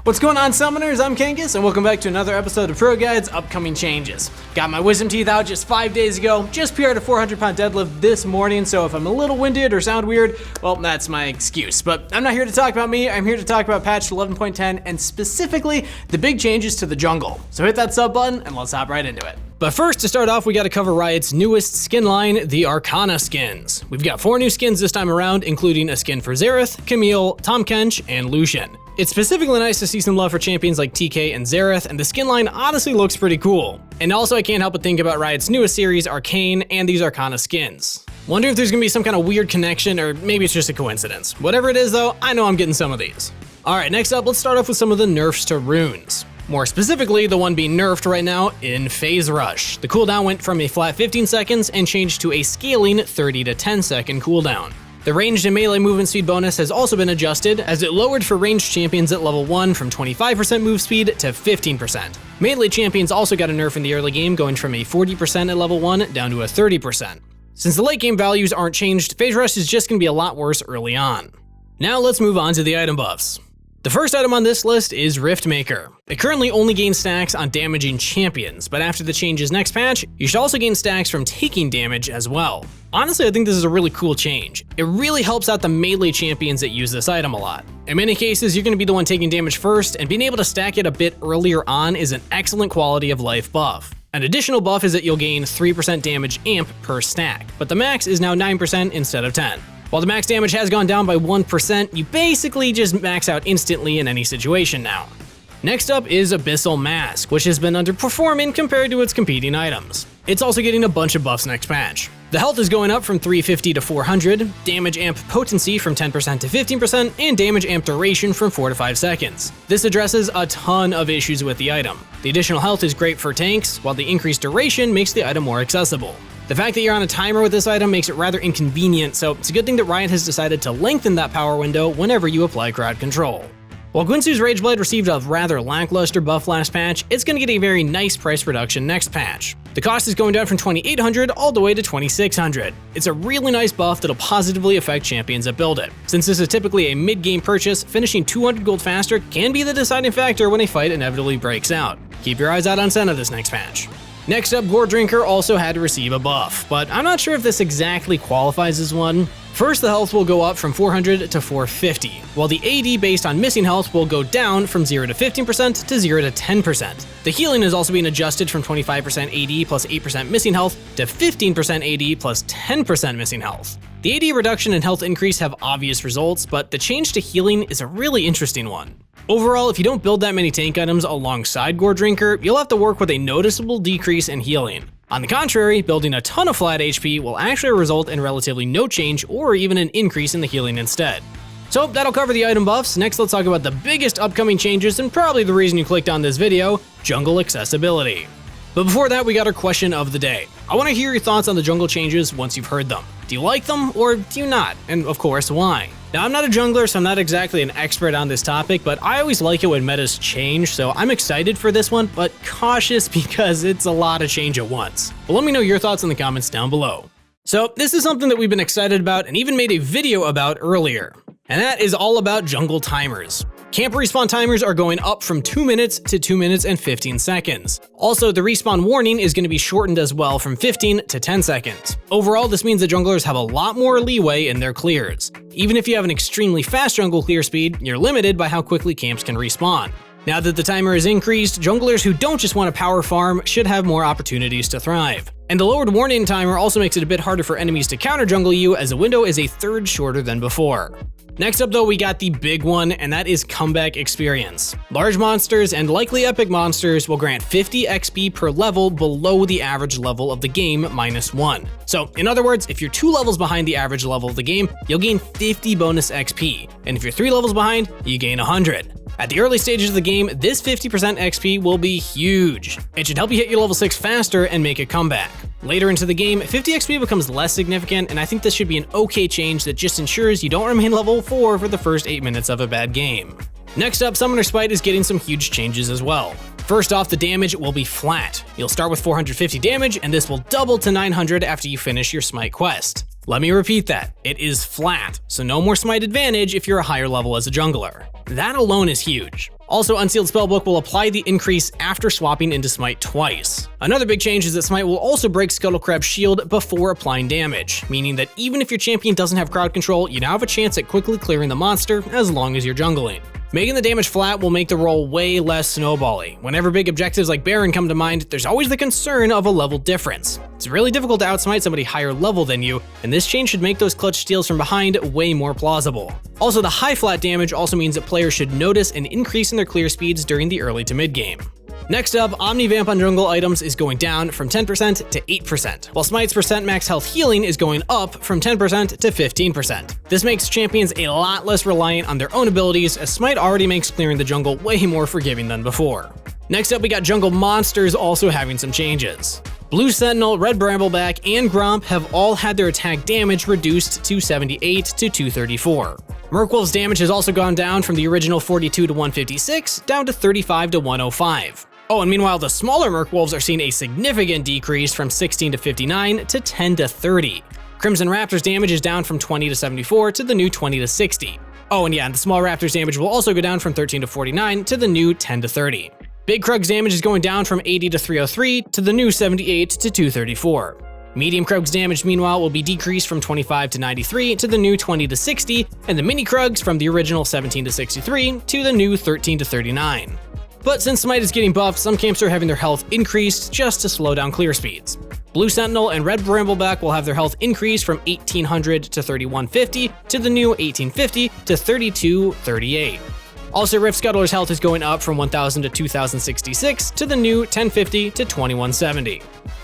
What's going on, Summoners? I'm Kangas, and welcome back to another episode of ProGuides Upcoming Changes. Got my wisdom teeth out just 5 days ago, just PR'd a 400-pound deadlift this morning, so if I'm a little winded or sound weird, well, that's my excuse. But I'm not here to talk about me, I'm here to talk about patch 11.10, and specifically, the big changes to the jungle. So hit that sub button, and let's hop right into it. But first, to start off, we gotta cover Riot's newest skin line, the Arcana Skins. We've got 4 new skins this time around, including a skin for Xerath, Camille, Tahm Kench, and Lucian. It's specifically nice to see some love for champions like TK and Xerath, and the skin line honestly looks pretty cool. And also, I can't help but think about Riot's newest series, Arcane, and these Arcana skins. Wonder if there's gonna be some kind of weird connection, or maybe it's just a coincidence. Whatever it is though, I know I'm getting some of these. Alright, next up, let's start off with some of the nerfs to runes. More specifically, the one being nerfed right now in Phase Rush. The cooldown went from a flat 15 seconds and changed to a scaling 30 to 10 second cooldown. The ranged and melee movement speed bonus has also been adjusted, as it lowered for ranged champions at level 1 from 25% move speed to 15%. Melee champions also got a nerf in the early game, going from a 40% at level 1 down to a 30%. Since the late game values aren't changed, Phase Rush is just going to be a lot worse early on. Now let's move on to the item buffs. The first item on this list is Riftmaker. It currently only gains stacks on damaging champions, but after the changes next patch, you should also gain stacks from taking damage as well. Honestly, I think this is a really cool change. It really helps out the melee champions that use this item a lot. In many cases, you're going to be the one taking damage first, and being able to stack it a bit earlier on is an excellent quality of life buff. An additional buff is that you'll gain 3% damage amp per stack, but the max is now 9% instead of 10. While the max damage has gone down by 1%, you basically just max out instantly in any situation now. Next up is Abyssal Mask, which has been underperforming compared to its competing items. It's also getting a bunch of buffs next patch. The health is going up from 350 to 400, damage amp potency from 10% to 15%, and damage amp duration from 4 to 5 seconds. This addresses a ton of issues with the item. The additional health is great for tanks, while the increased duration makes the item more accessible. The fact that you're on a timer with this item makes it rather inconvenient, so it's a good thing that Riot has decided to lengthen that power window whenever you apply crowd control. While Guinsoo's Rageblade received a rather lackluster buff last patch, it's going to get a very nice price reduction next patch. The cost is going down from 2,800 all the way to 2,600. It's a really nice buff that'll positively affect champions that build it. Since this is typically a mid-game purchase, finishing 200 gold faster can be the deciding factor when a fight inevitably breaks out. Keep your eyes out on Senna this next patch. Next up, Gore Drinker also had to receive a buff, but I'm not sure if this exactly qualifies as one. First, the health will go up from 400 to 450, while the AD based on missing health will go down from 0 to 15% to 0 to 10%. The healing is also being adjusted from 25% AD plus 8% missing health to 15% AD plus 10% missing health. The AD reduction and health increase have obvious results, but the change to healing is a really interesting one. Overall, if you don't build that many tank items alongside Gore Drinker, you'll have to work with a noticeable decrease in healing. On the contrary, building a ton of flat HP will actually result in relatively no change or even an increase in the healing instead. So that'll cover the item buffs. Next, let's talk about the biggest upcoming changes and probably the reason you clicked on this video, jungle accessibility. But before that, we got our question of the day. I want to hear your thoughts on the jungle changes once you've heard them. Do you like them or do you not? And of course, why? Now, I'm not a jungler, so I'm not exactly an expert on this topic, but I always like it when metas change, so I'm excited for this one, but cautious because it's a lot of change at once. But let me know your thoughts in the comments down below. So this is something that we've been excited about and even made a video about earlier, and that is all about jungle timers. Camp respawn timers are going up from 2 minutes to 2 minutes and 15 seconds. Also, the respawn warning is going to be shortened as well from 15 to 10 seconds. Overall, this means that junglers have a lot more leeway in their clears. Even if you have an extremely fast jungle clear speed, you're limited by how quickly camps can respawn. Now that the timer is increased, junglers who don't just want to power farm should have more opportunities to thrive. And the lowered warning timer also makes it a bit harder for enemies to counter jungle you, as the window is a third shorter than before. Next up though, we got the big one, and that is comeback experience. Large monsters and likely epic monsters will grant 50 XP per level below the average level of the game -1. So in other words, if you're 2 levels behind the average level of the game, you'll gain 50 bonus XP. And if you're 3 levels behind, you gain 100. At the early stages of the game, this 50% XP will be huge. It should help you hit your level 6 faster and make a comeback. Later into the game, 50 XP becomes less significant, and I think this should be an okay change that just ensures you don't remain level 4 for the first 8 minutes of a bad game. Next up, Summoner Spite is getting some huge changes as well. First off, the damage will be flat. You'll start with 450 damage, and this will double to 900 after you finish your Smite quest. Let me repeat that, it is flat, so no more smite advantage if you're a higher level as a jungler. That alone is huge. Also, Unsealed Spellbook will apply the increase after swapping into Smite twice. Another big change is that Smite will also break Scuttlecrab's shield before applying damage, meaning that even if your champion doesn't have crowd control, you now have a chance at quickly clearing the monster as long as you're jungling. Making the damage flat will make the roll way less snowbally. Whenever big objectives like Baron come to mind, there's always the concern of a level difference. It's really difficult to outsmite somebody higher level than you, and this change should make those clutch steals from behind way more plausible. Also, the high flat damage also means that players should notice an increase in their clear speeds during the early to mid game. Next up, Omnivamp on jungle items is going down from 10% to 8%, while Smite's percent max health healing is going up from 10% to 15%. This makes champions a lot less reliant on their own abilities, as Smite already makes clearing the jungle way more forgiving than before. Next up, we got jungle monsters also having some changes. Blue Sentinel, Red Brambleback, and Gromp have all had their attack damage reduced to 78 to 234. Merkwolf's damage has also gone down from the original 42 to 156 down to 35 to 105. Oh, and meanwhile, the smaller Merkwolves are seeing a significant decrease from 16 to 59 to 10 to 30. Crimson Raptor's damage is down from 20 to 74 to the new 20 to 60. Oh, and yeah, the small Raptor's damage will also go down from 13 to 49 to the new 10 to 30. Big Krug's damage is going down from 80 to 303 to the new 78 to 234. Medium Krug's damage, meanwhile, will be decreased from 25 to 93 to the new 20 to 60, and the Mini Krugs from the original 17 to 63 to the new 13 to 39. But since Smite is getting buffed, some camps are having their health increased just to slow down clear speeds. Blue Sentinel and Red Brambleback will have their health increased from 1800 to 3150 to the new 1850 to 3238. Also, Rift Scuttler's health is going up from 1000 to 2066 to the new 1050 to 2170.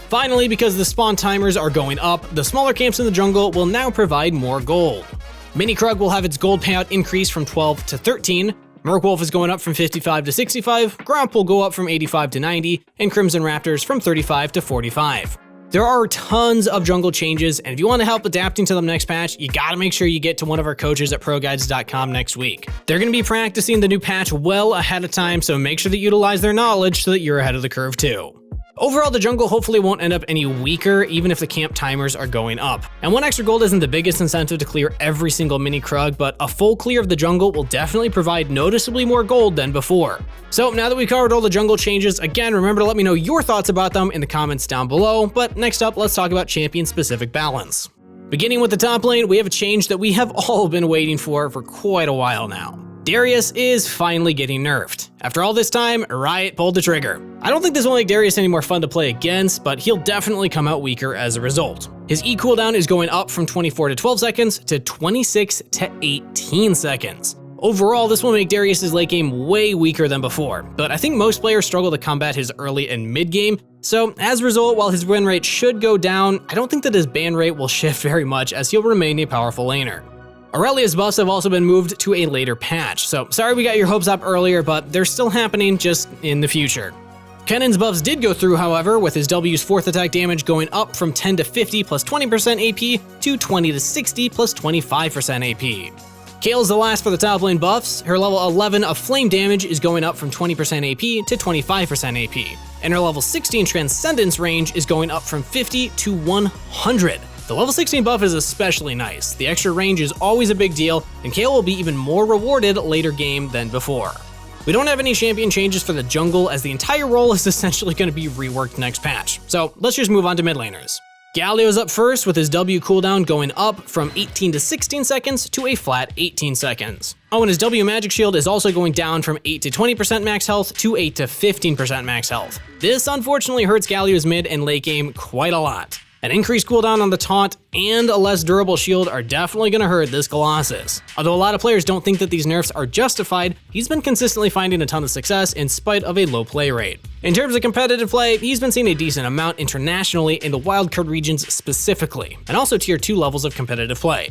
Finally, because the spawn timers are going up, the smaller camps in the jungle will now provide more gold. Mini Krug will have its gold payout increase from 12 to 13, Merkwolf is going up from 55 to 65, Gromp will go up from 85 to 90, and Crimson Raptors from 35 to 45. There are tons of jungle changes, and if you want to help adapting to them next patch, you gotta make sure you get to one of our coaches at ProGuides.com next week. They're gonna be practicing the new patch well ahead of time, so make sure that you utilize their knowledge so that you're ahead of the curve too. Overall, the jungle hopefully won't end up any weaker, even if the camp timers are going up. And 1 extra gold isn't the biggest incentive to clear every single mini Krug, but a full clear of the jungle will definitely provide noticeably more gold than before. So now that we've covered all the jungle changes, again, remember to let me know your thoughts about them in the comments down below. But next up, let's talk about champion-specific balance. Beginning with the top lane, we have a change that we have all been waiting for quite a while now. Darius is finally getting nerfed. After all this time, Riot pulled the trigger. I don't think this will make Darius any more fun to play against, but he'll definitely come out weaker as a result. His E cooldown is going up from 24 to 12 seconds to 26 to 18 seconds. Overall, this will make Darius's late game way weaker than before, but I think most players struggle to combat his early and mid game, so as a result, while his win rate should go down, I don't think that his ban rate will shift very much as he'll remain a powerful laner. Aurelia's buffs have also been moved to a later patch, so sorry we got your hopes up earlier, but they're still happening, just in the future. Kennen's buffs did go through, however, with his W's 4th attack damage going up from 10 to 50 plus 20% AP to 20 to 60 plus 25% AP. Kaele's the last for the top lane buffs. Her level 11 of flame damage is going up from 20% AP to 25% AP, and her level 16 transcendence range is going up from 50 to 100. The level 16 buff is especially nice. The extra range is always a big deal, and Kaele will be even more rewarded later game than before. We don't have any champion changes for the jungle, as the entire role is essentially going to be reworked next patch. So let's just move on to mid laners. Galio's up first with his W cooldown going up from 18 to 16 seconds to a flat 18 seconds. Oh, and his W magic shield is also going down from 8 to 20% max health to 8 to 15% max health. This unfortunately hurts Galio's mid and late game quite a lot. An increased cooldown on the taunt and a less durable shield are definitely going to hurt this Colossus. Although a lot of players don't think that these nerfs are justified, he's been consistently finding a ton of success in spite of a low play rate. In terms of competitive play, he's been seeing a decent amount internationally in the wildcard regions specifically, and also tier 2 levels of competitive play.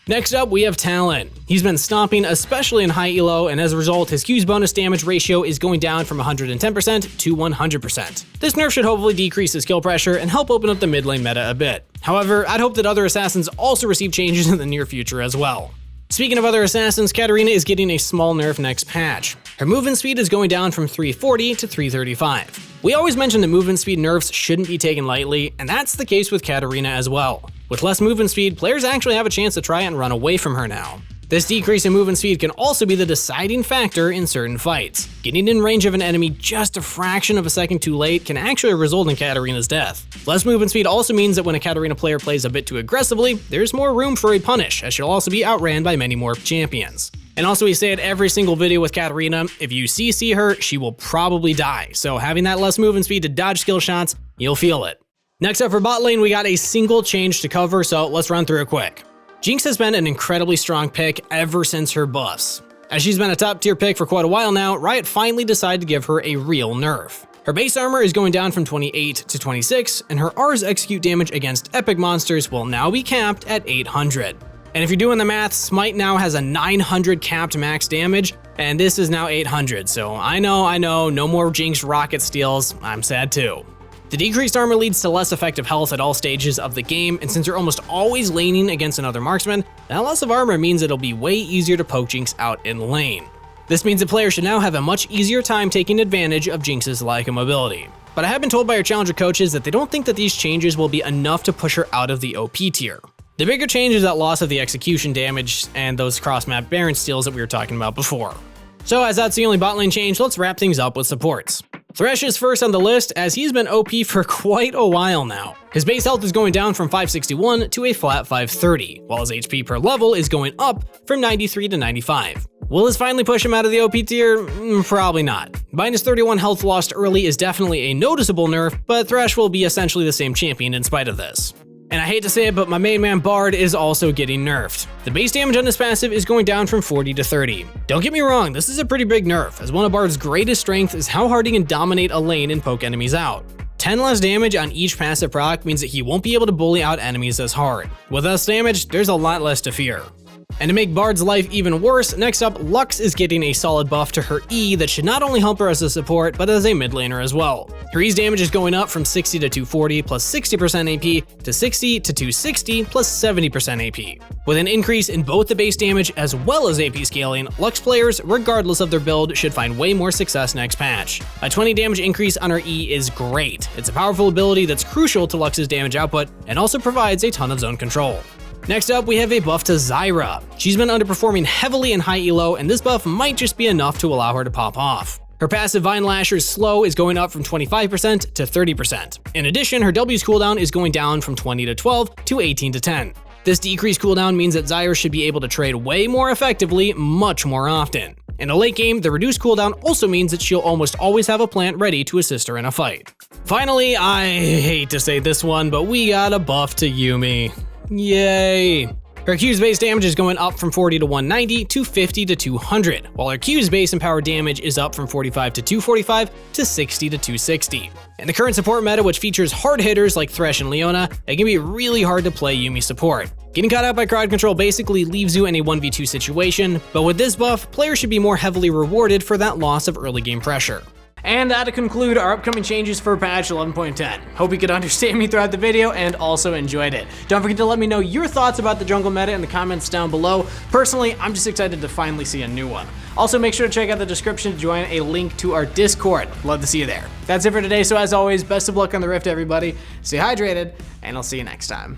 Next up, we have Talon. He's been stomping, especially in high elo, and as a result, his Q's bonus damage ratio is going down from 110% to 100%. This nerf should hopefully decrease his kill pressure and help open up the mid lane meta a bit. However, I'd hope that other assassins also receive changes in the near future as well. Speaking of other assassins, Katarina is getting a small nerf next patch. Her movement speed is going down from 340 to 335. We always mention that movement speed nerfs shouldn't be taken lightly, and that's the case with Katarina as well. With less movement speed, players actually have a chance to try and run away from her now. This decrease in movement speed can also be the deciding factor in certain fights. Getting in range of an enemy just a fraction of a second too late can actually result in Katarina's death. Less movement speed also means that when a Katarina player plays a bit too aggressively, there's more room for a punish, as she'll also be outran by many more champions. And also, we say it every single video with Katarina, if you CC her, she will probably die, so having that less movement speed to dodge skill shots, you'll feel it. Next up for bot lane, we got a single change to cover, so let's run through it quick. Jinx has been an incredibly strong pick ever since her buffs. As she's been a top tier pick for quite a while now, Riot finally decided to give her a real nerf. Her base armor is going down from 28 to 26, and her R's execute damage against epic monsters will now be capped at 800. And if you're doing the math, Smite now has a 900 capped max damage, and this is now 800, so I know, no more Jinx rocket steals, I'm sad too. The decreased armor leads to less effective health at all stages of the game, and since you're almost always laning against another marksman, that loss of armor means it'll be way easier to poke Jinx out in lane. This means the player should now have a much easier time taking advantage of Jinx's lack of mobility. But I have been told by her challenger coaches that they don't think that these changes will be enough to push her out of the OP tier. The bigger change is that loss of the execution damage and those cross-map Baron steals that we were talking about before. So as that's the only bot lane change, let's wrap things up with supports. Thresh is first on the list as he's been OP for quite a while now. His base health is going down from 561 to a flat 530, while his HP per level is going up from 93 to 95. Will this finally push him out of the OP tier? Probably not. Minus 31 health lost early is definitely a noticeable nerf, but Thresh will be essentially the same champion in spite of this. And I hate to say it, but my main man Bard is also getting nerfed. The base damage on his passive is going down from 40 to 30. Don't get me wrong, this is a pretty big nerf, as one of Bard's greatest strengths is how hard he can dominate a lane and poke enemies out. 10 less damage on each passive proc means that he won't be able to bully out enemies as hard. With less damage, there's a lot less to fear. And to make Bard's life even worse, next up, Lux is getting a solid buff to her E that should not only help her as a support, but as a mid laner as well. Her E's damage is going up from 60 to 240 plus 60% AP to 60 to 260 plus 70% AP. With an increase in both the base damage as well as AP scaling, Lux players, regardless of their build, should find way more success next patch. A 20 damage increase on her E is great. It's a powerful ability that's crucial to Lux's damage output and also provides a ton of zone control. Next up, we have a buff to Zyra. She's been underperforming heavily in high elo, and this buff might just be enough to allow her to pop off. Her passive Vine Lasher's slow is going up from 25% to 30%. In addition, her W's cooldown is going down from 20 to 12 to 18 to 10. This decreased cooldown means that Zyra should be able to trade way more effectively much more often. In a late game, the reduced cooldown also means that she'll almost always have a plant ready to assist her in a fight. Finally, I hate to say this one, but we got a buff to Yuumi. Yay! Her Q's base damage is going up from 40 to 190 to 50 to 200, while her Q's base and power damage is up from 45 to 245 to 60 to 260. In the current support meta, which features hard hitters like Thresh and Leona, it can be really hard to play Yuumi support. Getting caught out by crowd control basically leaves you in a 1v2 situation, but with this buff, players should be more heavily rewarded for that loss of early game pressure. And that'll conclude our upcoming changes for patch 11.10. Hope you could understand me throughout the video and also enjoyed it. Don't forget to let me know your thoughts about the jungle meta in the comments down below. Personally, I'm just excited to finally see a new one. Also, make sure to check out the description to join a link to our Discord. Love to see you there. That's it for today, so as always, best of luck on the Rift, everybody. Stay hydrated, and I'll see you next time.